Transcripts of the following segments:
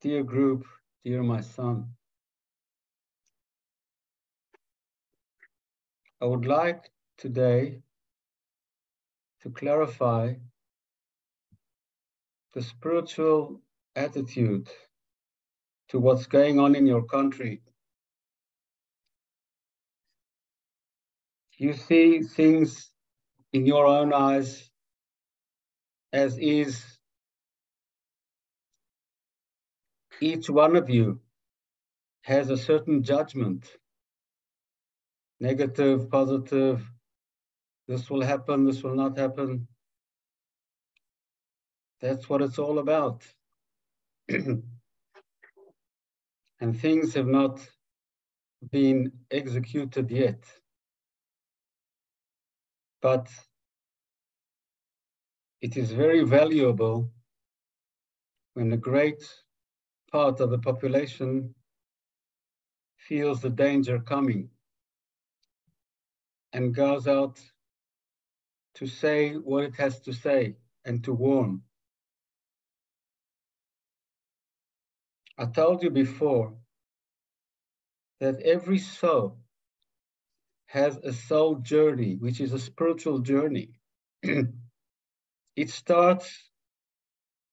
Dear group, dear my son, I would like today to clarify the spiritual attitude to what's going on in your country. You see things in your own eyes as is. Each one of you has a certain judgment, negative, positive, this will happen, this will not happen. That's what it's all about. And things have not been executed yet. But it is very valuable when a great part of the population feels the danger coming and goes out to say what it has to say and to warn. I told you before that every soul has a soul journey, which is a spiritual journey. It starts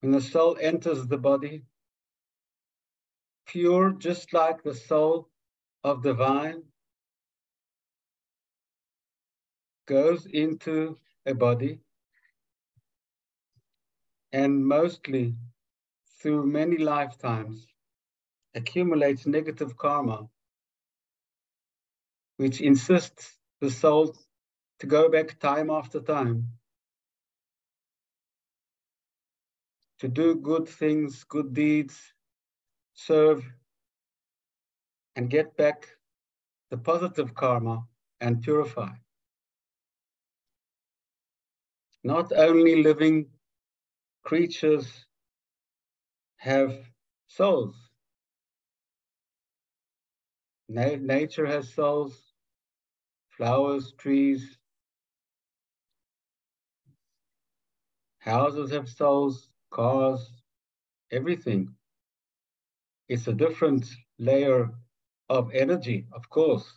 when the soul enters the body, pure, just like the soul of the vine, goes into a body, and mostly through many lifetimes accumulates negative karma, which insists the soul to go back time after time to do good things, good deeds, serve, and get back the positive karma and purify. Not only living creatures have souls. Nature has souls, flowers, trees, houses have souls, cars, everything. It's a different layer of energy, of course,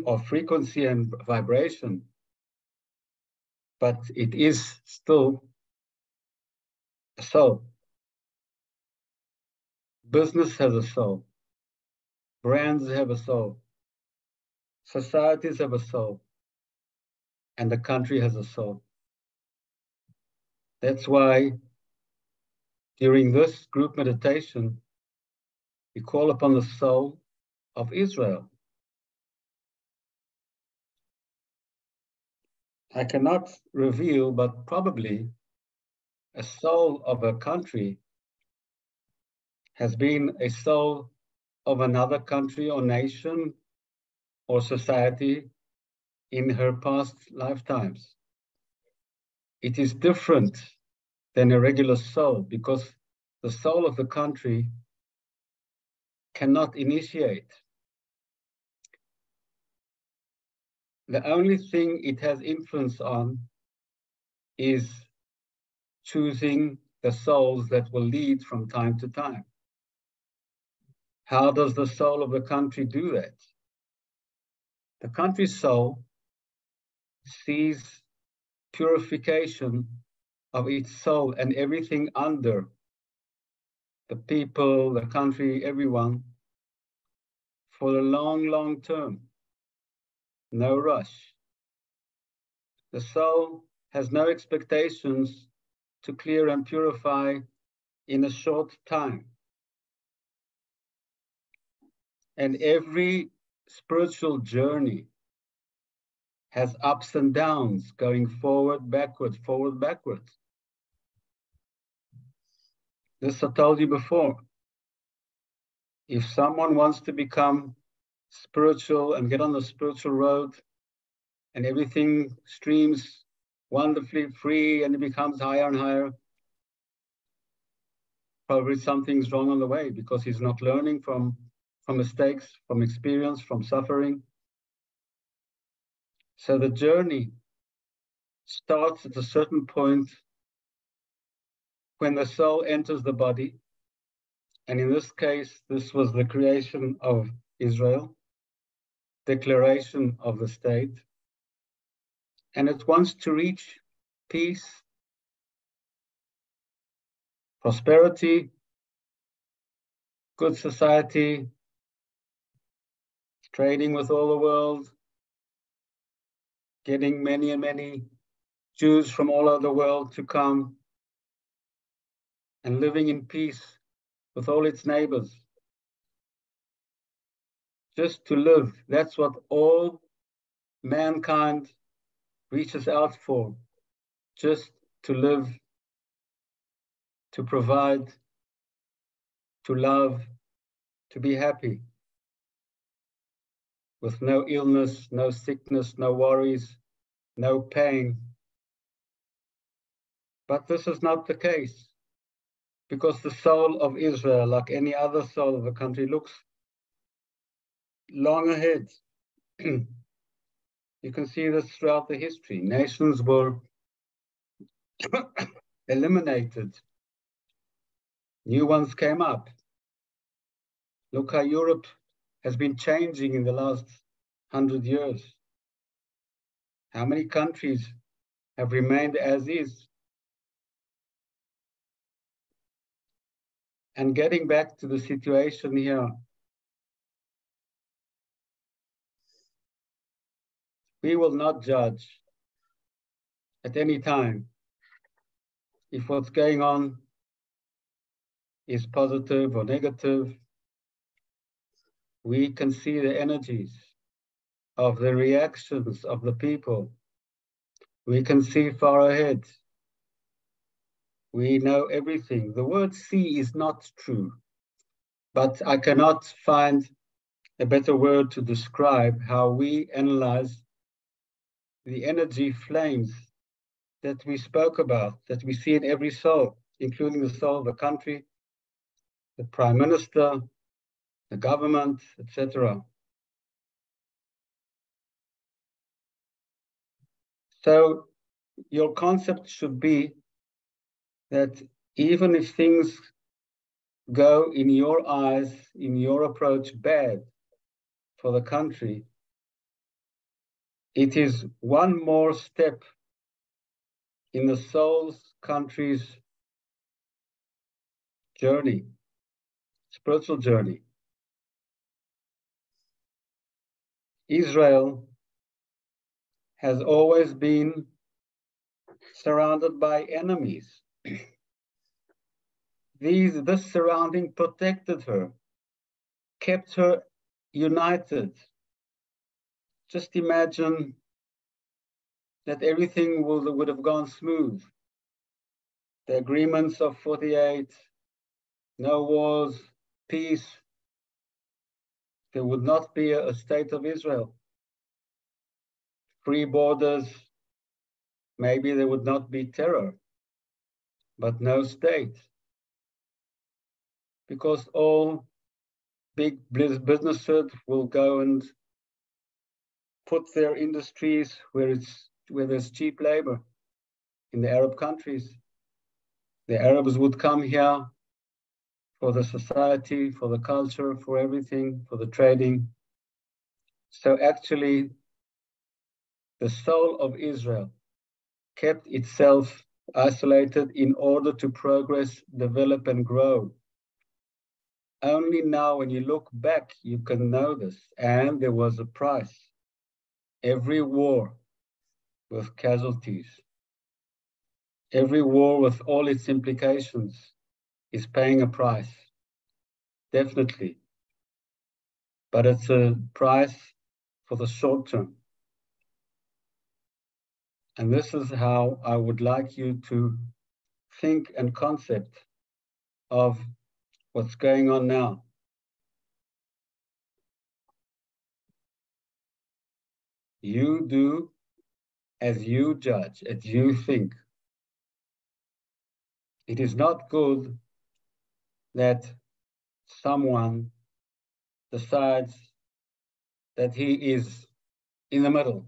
of frequency and vibration, but it is still a soul. Business has a soul. Brands have a soul. Societies have a soul. And the country has a soul. That's why during this group meditation, we call upon the soul of Israel. I cannot reveal, but probably a soul of a country has been a soul of another country or nation or society in her past lifetimes. It is different than a regular soul because the soul of the country cannot initiate. The only thing it has influence on is choosing the souls that will lead from time to time. How does the soul of the country do that? The country's soul sees purification of its soul and everything under the people, the country, everyone for a long, long term. No rush. The soul has no expectations to clear and purify in a short time. And every spiritual journey has ups and downs, going forward, backwards, forward, backwards. This I told you before. If someone wants to become spiritual and get on the spiritual road and everything streams wonderfully free and it becomes higher and higher, probably something's wrong on the way because he's not learning from mistakes, from experience, from suffering. So the journey starts at a certain point when the soul enters the body. And in this case, this was the creation of Israel, declaration of the state. And it wants to reach peace, prosperity, good society, trading with all the world, getting many and many Jews from all over the world to come and living in peace with all its neighbors. Just to live, that's what all mankind reaches out for, just to live, to provide, to love, to be happy, with no illness, no sickness, no worries, no pain. But this is not the case, because the soul of Israel, like any other soul of a country, looks long ahead. You can see this throughout the history. Nations were eliminated. New ones came up. Look how Europe has been changing in the last 100 years. How many countries have remained as is? And getting back to the situation here, we will not judge at any time if what's going on is positive or negative. We can see the energies of the reactions of the people. We can see far ahead. We know everything. The word see is not true, but I cannot find a better word to describe how we analyze the energy flames that we spoke about, that we see in every soul, including the soul of the country, the prime minister, the government, etc. So your concept should be that even if things go in your eyes, in your approach, bad for the country, it is one more step in the soul's country's journey, spiritual journey. Israel has always been surrounded by enemies. This surrounding protected her, kept her united. Just imagine that everything would have gone smooth. The agreements of 48, no wars, peace. There would not be a state of Israel. Free borders, maybe there would not be terror, but no state. Because all big businesses will go and put their industries where there's cheap labor in the Arab countries. The Arabs would come here for the society, for the culture, for everything, for the trading. So actually, the soul of Israel kept itself isolated in order to progress, develop, and grow. Only now, when you look back, you can know this. And there was a price. Every war with casualties, every war with all its implications is paying a price, definitely. But it's a price for the short term. And this is how I would like you to think and concept of what's going on now. You do as you judge, as you think. It is not good that someone decides that he is in the middle,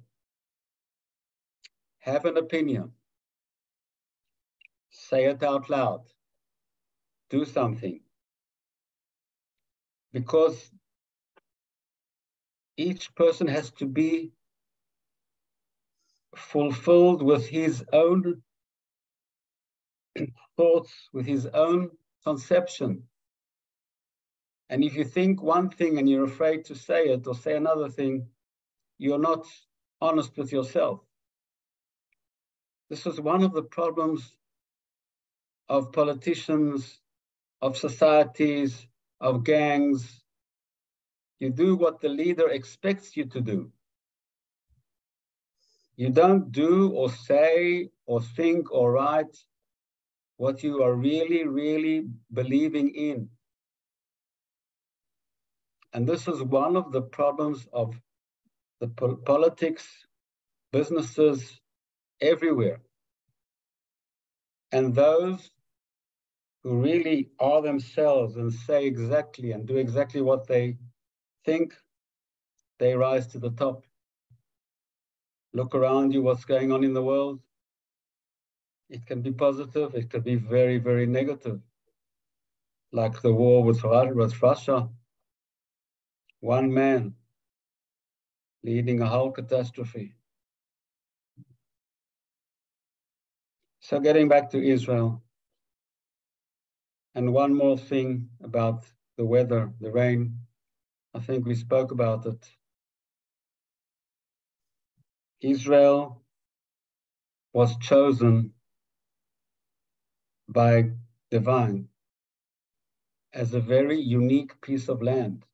have an opinion, say it out loud, do something. Because each person has to be fulfilled with his own thoughts, with his own conception. And if you think one thing and you're afraid to say it or say another thing, you're not honest with yourself. This is one of the problems of politicians, of societies, of gangs. You do what the leader expects you to do. You don't do or say or think or write what you are really, really believing in. And this is one of the problems of the politics, businesses, everywhere. And those who really are themselves and say exactly and do exactly what they think, they rise to the top. Look around you, what's going on in the world. It can be positive, it can be very, very negative. Like the war with Russia. One man leading a whole catastrophe. So getting back to Israel, and one more thing about the weather, the rain. I think we spoke about it. Israel was chosen by divine as a very unique piece of land.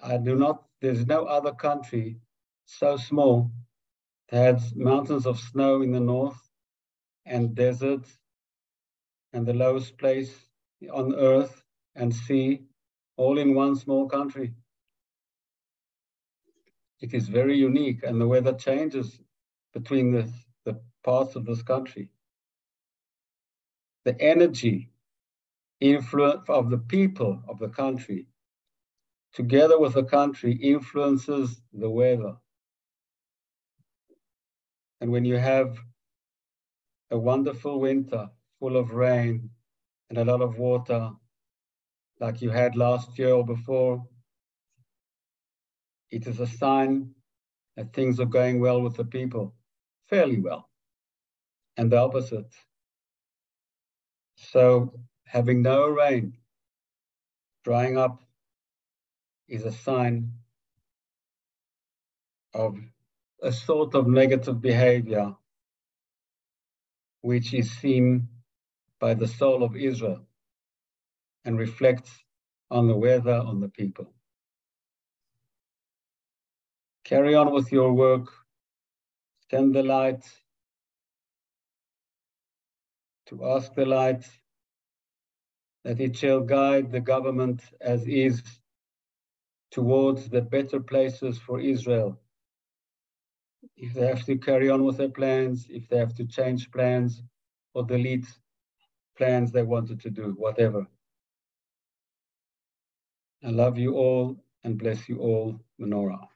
There's no other country so small that has mountains of snow in the north and desert and the lowest place on earth and sea, all in one small country. It is very unique, and the weather changes between the parts of this country. The energy, influence of the people of the country, together with the country, influences the weather. And when you have a wonderful winter full of rain and a lot of water, like you had last year or before, it is a sign that things are going well with the people, fairly well, and the opposite. So having no rain, drying up, is a sign of a sort of negative behavior which is seen by the soul of Israel and reflects on the weather, on the people. Carry on with your work, send the light, to ask the light that it shall guide the government as is towards the better places for Israel. If they have to carry on with their plans, if they have to change plans or delete plans they wanted to do, whatever. I love you all and bless you all, Menorah.